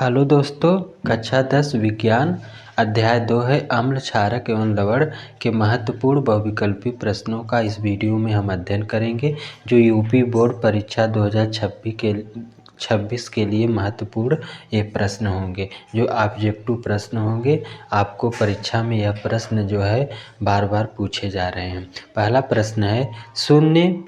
Hello दोस्तों, कक्षा 10 विज्ञान अध्याय 2 है अम्ल, क्षारक एवं लवण के महत्वपूर्ण बहुविकल्पी प्रश्नों का इस वीडियो में हम अध्ययन करेंगे जो यूपी बोर्ड परीक्षा 2026 के लिए महत्वपूर्ण ये प्रश्न होंगे जो ऑब्जेक्टिव प्रश्न होंगे। आपको परीक्षा में यह प्रश्न जो है बार बार पूछे जा रहे हैं। पहला प्रश्न है, शून्य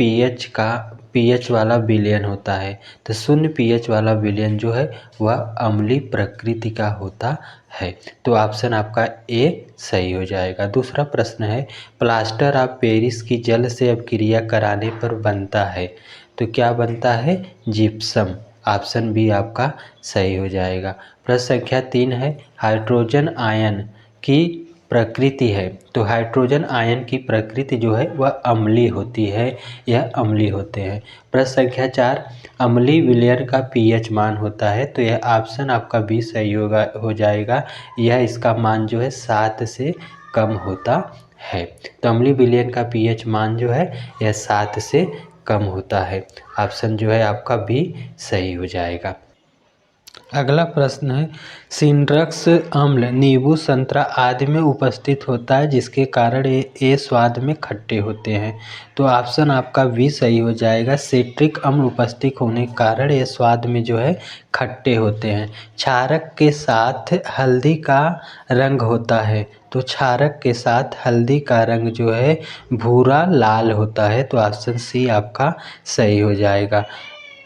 पीएच वाला विलयन होता है। तो शून्य पीएच वाला विलयन जो है वह अम्लीय प्रकृति का होता है। तो ऑप्शन आपका ए सही हो जाएगा। दूसरा प्रश्न है, प्लास्टर ऑफ पेरिस की जल से अपक्रिया कराने पर बनता है। तो क्या बनता है? जिप्सम। ऑप्शन बी आपका सही हो जाएगा। प्रश्न संख्या 3 है, हाइड्रोजन आयन की प्रकृति है। तो हाइड्रोजन आयन की प्रकृति जो है वह अम्लीय होती है, यह अम्लीय होते हैं। प्रश्न संख्या 4, अम्लीय विलयन का पीएच मान होता है। तो यह ऑप्शन आपका बी सही हो जाएगा। यह इसका मान जो है 7 से कम होता है। तो अम्लीय विलयन का पीएच मान जो है यह 7 से कम होता है। ऑप्शन जो है आपका बी सही हो जाएगा। अगला प्रश्न है, सिट्रस अम्ल नींबू, संतरा आदि में उपस्थित होता है जिसके कारण ये स्वाद में खट्टे होते हैं। तो ऑप्शन आपका बी सही हो जाएगा। सिट्रिक अम्ल उपस्थित होने के कारण ये स्वाद में जो है खट्टे होते हैं। क्षारक के साथ हल्दी का रंग होता है। तो क्षारक के साथ हल्दी का रंग जो है भूरा लाल होता है। तो ऑप्शन सी आपका सही हो जाएगा।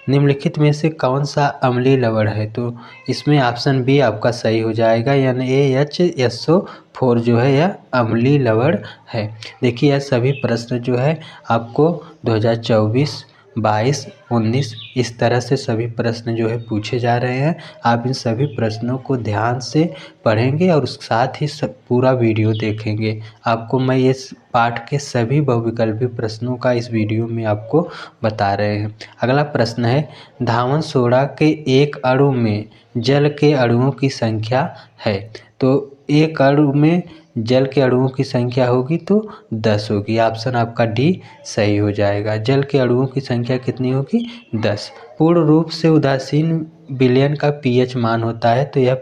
निम्नलिखित में से कौन सा अम्लीय लवण है? तो इसमें ऑप्शन बी आपका सही हो जाएगा। NaHSO4 जो है यह अम्लीय लवण है। देखिए यह सभी प्रश्न जो है आपको 2024, 22, 19 इस तरह से सभी प्रश्न जो है पूछे जा रहे हैं। आप इन सभी प्रश्नों को ध्यान से पढ़ेंगे और साथ ही पूरा वीडियो देखेंगे। आपको मैं इस पाठ के सभी बहुविकल्पी प्रश्नों का इस वीडियो में आपको बता रहे हैं। अगला प्रश्न है, धावन सोडा के एक अणु में जल के अणुओं की संख्या है। तो एक अणु में जल के अणुओं की संख्या होगी तो 10 होगी। ऑप्शन आपका डी सही हो जाएगा। जल के अणुओं की संख्या कितनी होगी? 10। पूर्ण रूप से उदासीन विलयन का पीएच मान होता है। तो यह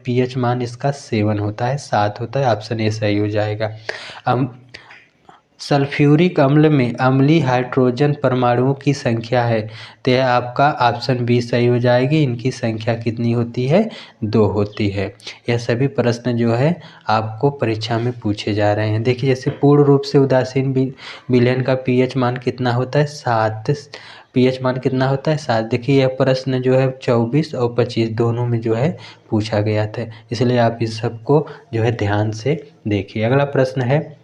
पीएच मान इसका 7 होता है, 7 होता है। ऑप्शन ए सही हो जाएगा। सल्फ्यूरिक अम्ल में अम्लीय हाइड्रोजन परमाणुओं की संख्या है। तो यह आपका ऑप्शन बी सही हो जाएगी। इनकी संख्या कितनी होती है? 2 होती है। यह सभी प्रश्न जो है आपको परीक्षा में पूछे जा रहे हैं। देखिए जैसे पूर्ण रूप से उदासीन विलयन का पीएच मान कितना होता है? 7। पीएच मान कितना होता है? 7। देखिए यह प्रश्न जो है 24 और 25 दोनों में जो है पूछा गया था, इसलिए आप इस सबको जो है ध्यान से देखिए। अगला प्रश्न है,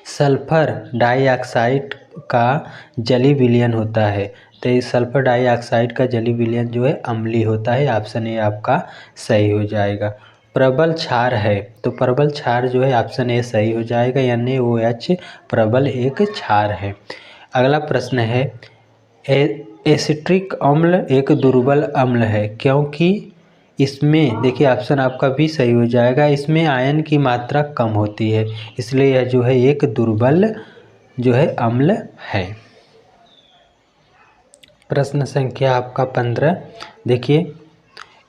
सल्फर डाइऑक्साइड का जलीय विलयन होता है। तो इस सल्फर डाइऑक्साइड का जलीय विलयन जो है अम्लीय होता है। ऑप्शन ए आपका सही हो जाएगा। प्रबल क्षार है। तो प्रबल क्षार जो है ऑप्शन ए सही हो जाएगा। NaOH प्रबल एक क्षार है। अगला प्रश्न है, एसिट्रिक अम्ल एक दुर्बल अम्ल है क्योंकि इसमें, देखिए ऑप्शन आपका भी सही हो जाएगा, इसमें आयन की मात्रा कम होती है, इसलिए यह जो है एक दुर्बल जो है अम्ल है। प्रश्न संख्या आपका 15, देखिए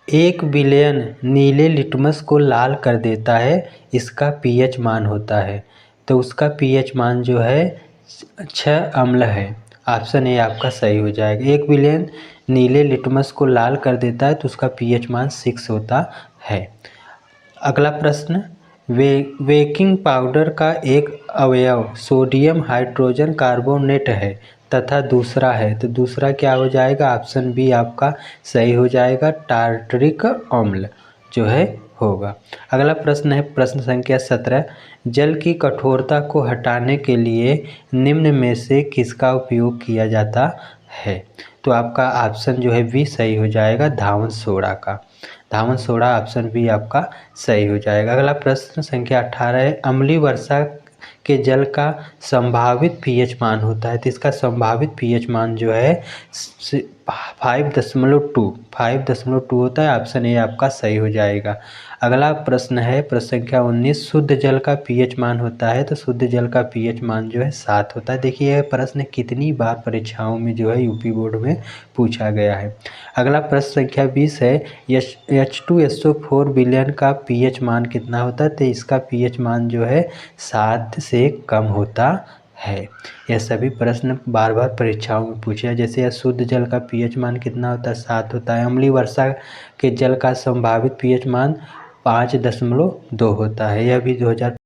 एक विलयन नीले लिटमस को लाल कर देता है, इसका पीएच मान होता है। तो उसका पीएच मान जो है 6 अम्ल है। ऑप्शन ए आपका सही हो जाएगा। एक विलयन नीले लिटमस को लाल कर देता है तो उसका पीएच मान 6 होता है। अगला प्रश्न, बेकिंग पाउडर का एक अवयव सोडियम हाइड्रोजन कार्बोनेट है तथा दूसरा है। तो दूसरा क्या हो जाएगा? ऑप्शन बी आपका सही हो जाएगा। टार्टरिक अम्ल जो है होगा। अगला प्रश्न है प्रश्न संख्या 17, जल की कठोरता को हटाने के लिए निम्न में से किसका उपयोग किया जाता है? तो आपका ऑप्शन जो है बी सही हो जाएगा, धावन सोडा का। धावन सोडा ऑप्शन बी आपका सही हो जाएगा। अगला प्रश्न संख्या 18 है, अम्लीय वर्षा के जल का संभावित पीएच मान होता है। तो इसका संभावित पीएच मान जो है 5.2 होता है। ऑप्शन ए आपका सही हो जाएगा। अगला प्रश्न है प्रश्न संख्या 19, शुद्ध जल का पीएच मान होता है, तो शुद्ध जल का पीएच मान जो है 7 होता है। देखिए यह प्रश्न कितनी बार परीक्षाओं में जो है यूपी बोर्ड में पूछा गया है। अगला प्रश्न संख्या 20 है, H2SO4 विलयन का पीएच मान कितना होता है, तो इसका पीएच मान जो है 7 से कम होता है। यह सभी प्रश्न बार बार परीक्षाओं में पूछे, जैसे शुद्ध जल का पीएच मान कितना होता है, 7 होता है। अम्लीय वर्षा के जल का संभावित पीएच मान 5.2 होता है। यह भी 2000